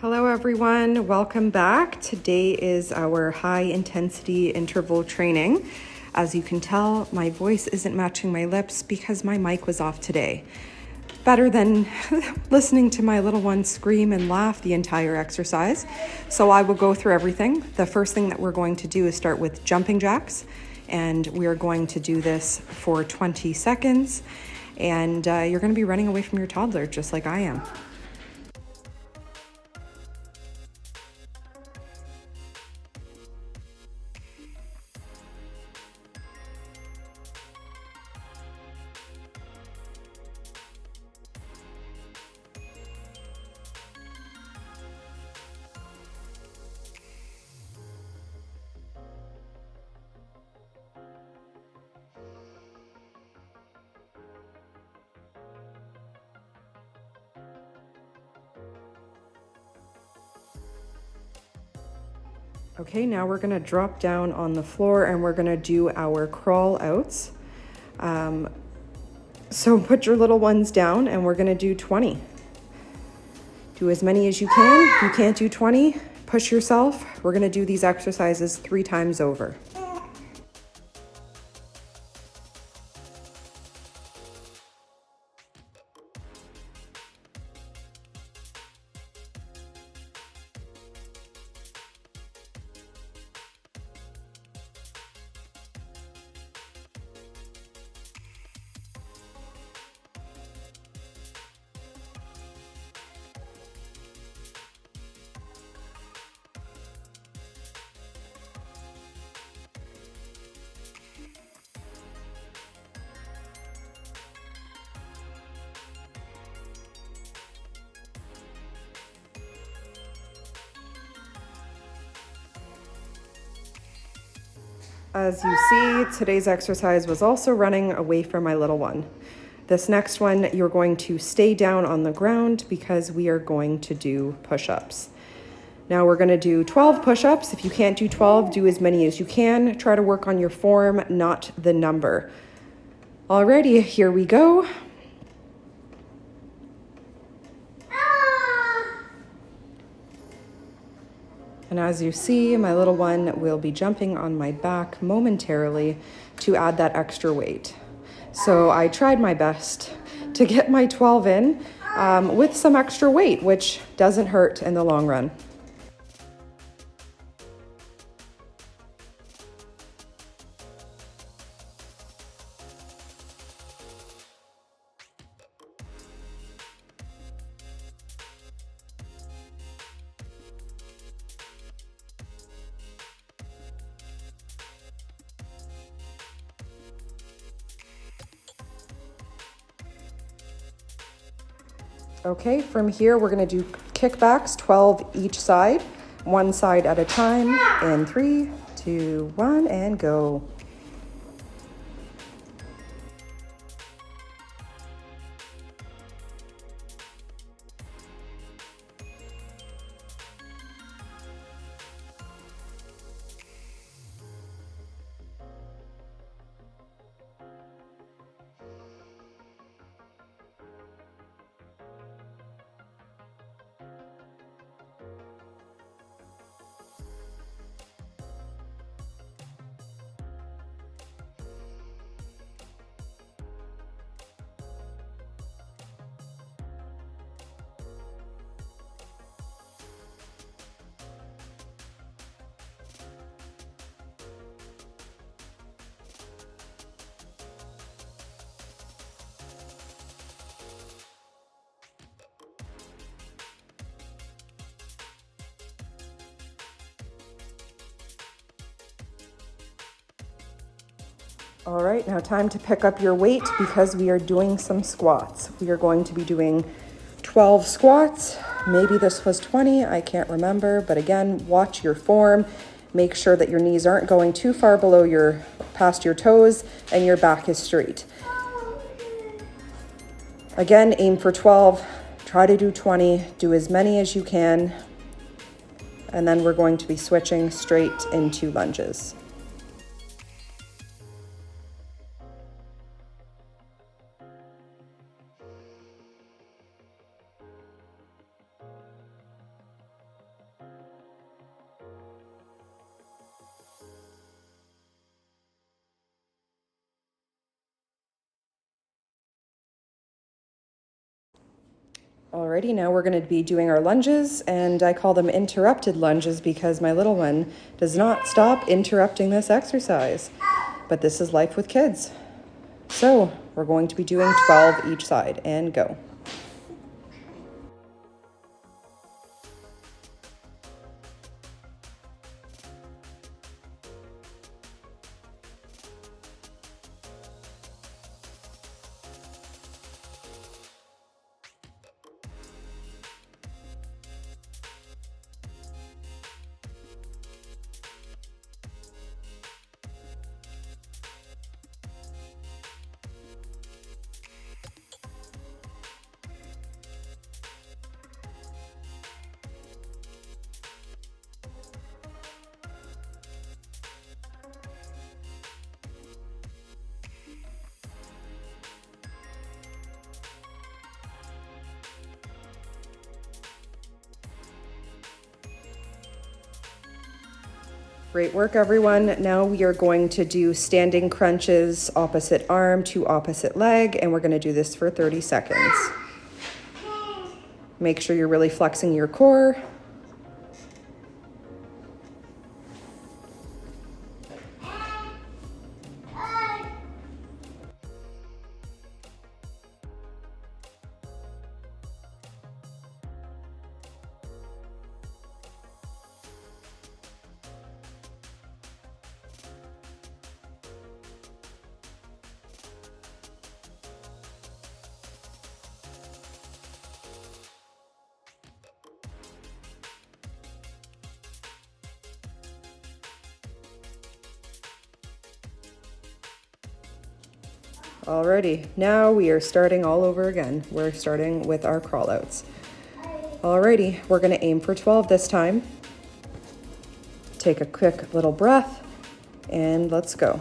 Hello everyone, welcome back. Today is our high intensity interval training. As you can tell, my voice isn't matching my lips because my mic was off today. Better than listening to my little one scream and laugh the entire exercise. So I will go through everything. The first thing that we're going to do is start with jumping jacks, and we are going to do this for 20 seconds. And you're going to be running away from your toddler just like I am. Okay, now we're gonna drop down on the floor and we're gonna do our crawl outs. So put your little ones down and we're gonna do 20. Do as many as you can. If you can't do 20, push yourself. We're gonna do these exercises 3 times over. As you see, today's exercise was also running away from my little one. This next one, you're going to stay down on the ground because we are going to do push-ups. Now we're gonna do 12 push-ups. If you can't do 12, do as many as you can. Try to work on your form, not the number. Alrighty, here we go. And as you see, my little one will be jumping on my back momentarily to add that extra weight. So I tried my best to get my 12 in with some extra weight, which doesn't hurt in the long run. Okay, from here we're gonna do kickbacks, 12 each side, one side at a time, in 3, 2, 1, and go. All right, now time to pick up your weight because we are doing some squats. We are going to be doing 12 squats. Maybe this was 20, I can't remember. But again, watch your form. Make sure that your knees aren't going too far below past your toes and your back is straight. Again, aim for 12, try to do 20, do as many as you can. And then we're going to be switching straight into lunges. Alrighty, now we're going to be doing our lunges, and I call them interrupted lunges because my little one does not stop interrupting this exercise. But this is life with kids. So we're going to be doing 12 each side, and go. Great work, everyone. Now we are going to do standing crunches, opposite arm to opposite leg, and we're going to do this for 30 seconds. Make sure you're really flexing your core. Alrighty, now we are starting all over again. We're starting with our crawl outs. Alrighty, we're gonna aim for 12 this time. Take a quick little breath and let's go.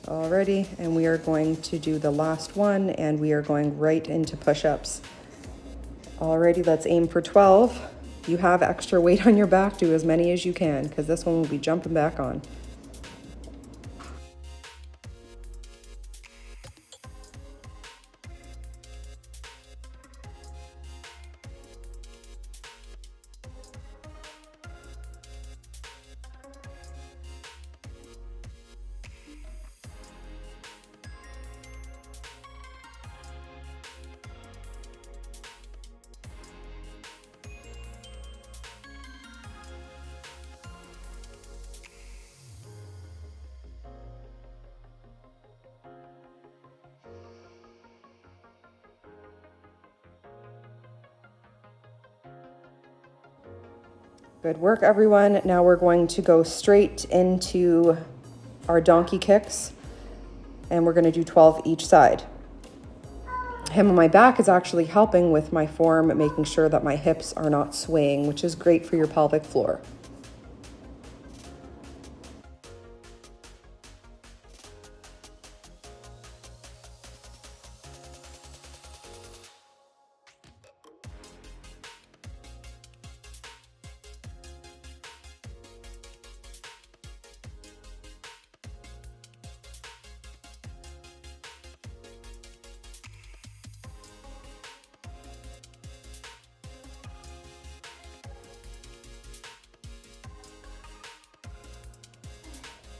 Alrighty, and we are going to do the last one, and we are going right into push-ups. Alrighty, let's aim for 12. If you have extra weight on your back, do as many as you can, because this one will be jumping back on. Good work, everyone. Now we're going to go straight into our donkey kicks, and we're going to do 12 each side. Hem on my back is actually helping with my form, making sure that my hips are not swaying, which is great for your pelvic floor.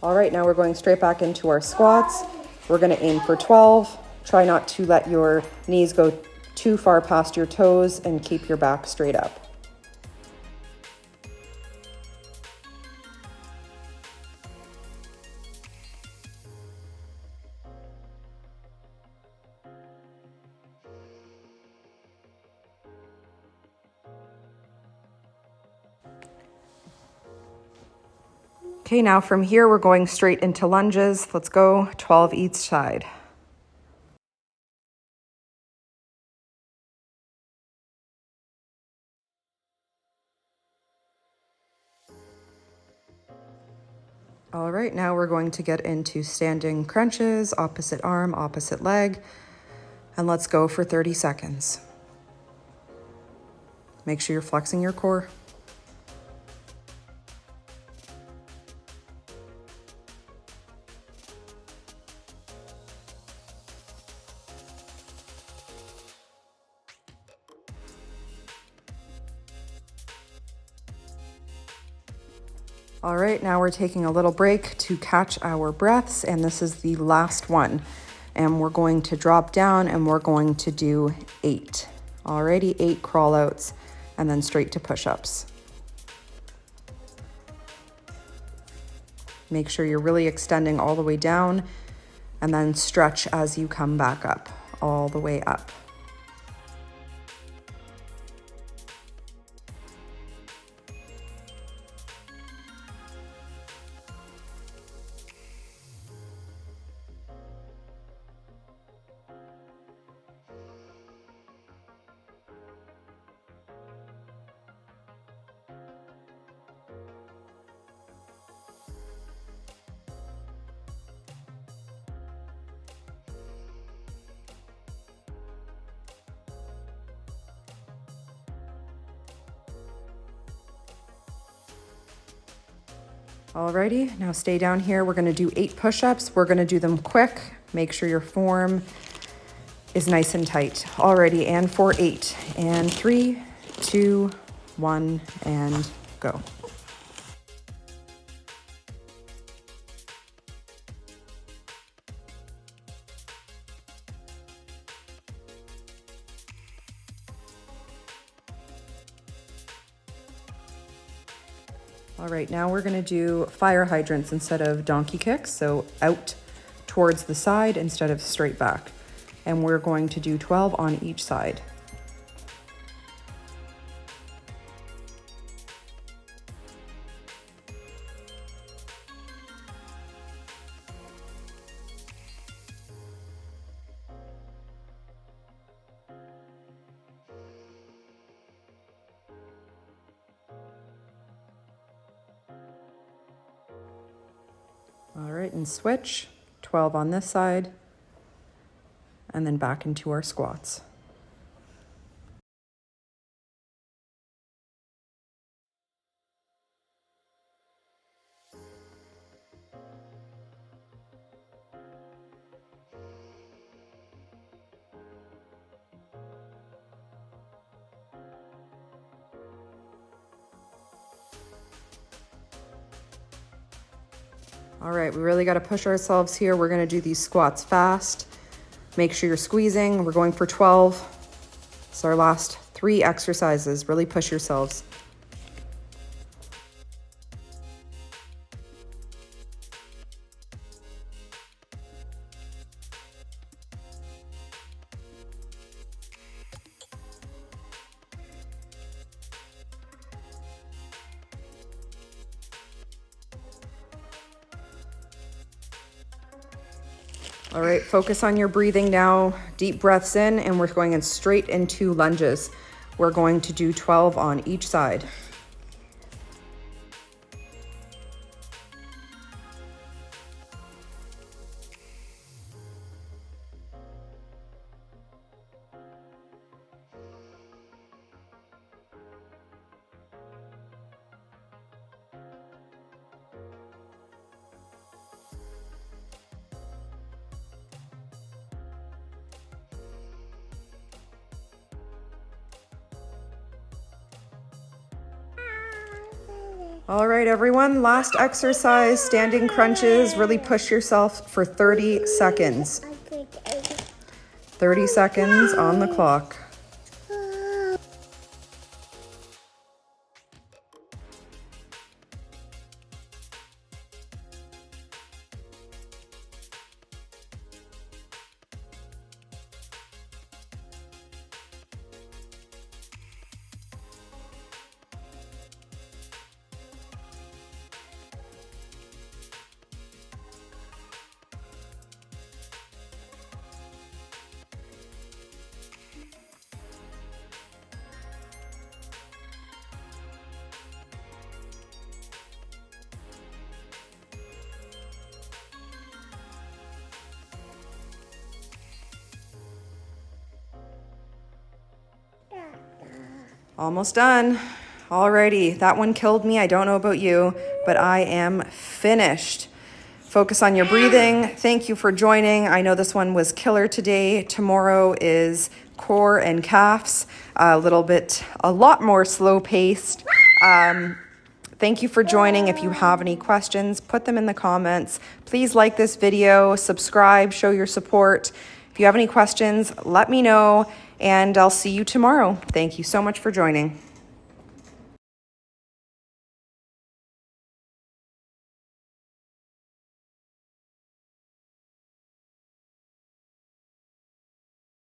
All right, now we're going straight back into our squats. We're going to aim for 12. Try not to let your knees go too far past your toes and keep your back straight up. Okay, now from here, we're going straight into lunges. Let's go, 12 each side. All right, now we're going to get into standing crunches, opposite arm, opposite leg, and let's go for 30 seconds. Make sure you're flexing your core. All right, now we're taking a little break to catch our breaths, and this is the last one. And we're going to drop down and we're going to do 8. Alrighty, 8 crawl outs and then straight to push-ups. Make sure you're really extending all the way down and then stretch as you come back up, all the way up. Alrighty, now stay down here. We're gonna do 8 push-ups. We're gonna do them quick. Make sure your form is nice and tight. Alrighty, and for 8. And 3, 2, 1, and go. All right, now we're gonna do fire hydrants instead of donkey kicks, so out towards the side instead of straight back. And we're going to do 12 on each side. All right, and switch, 12 on this side, and then back into our squats. All right, we really got to push ourselves here. We're going to do these squats fast. Make sure you're squeezing. We're going for 12. It's our last 3 exercises. Really push yourselves. All right, focus on your breathing now. Deep breaths in, and we're going in straight into lunges. We're going to do 12 on each side. All right, everyone, last exercise, standing crunches. Really push yourself for 30 seconds. 30 seconds on the clock. Almost done. Alrighty, that one killed me. I don't know about you, but I am finished. Focus on your breathing. Thank you for joining. I know this one was killer today. Tomorrow is core and calves. A lot more slow paced. Thank you for joining. If you have any questions, put them in the comments. Please like this video, subscribe, show your support. If you have any questions, let me know, and I'll see you tomorrow. Thank you so much for joining.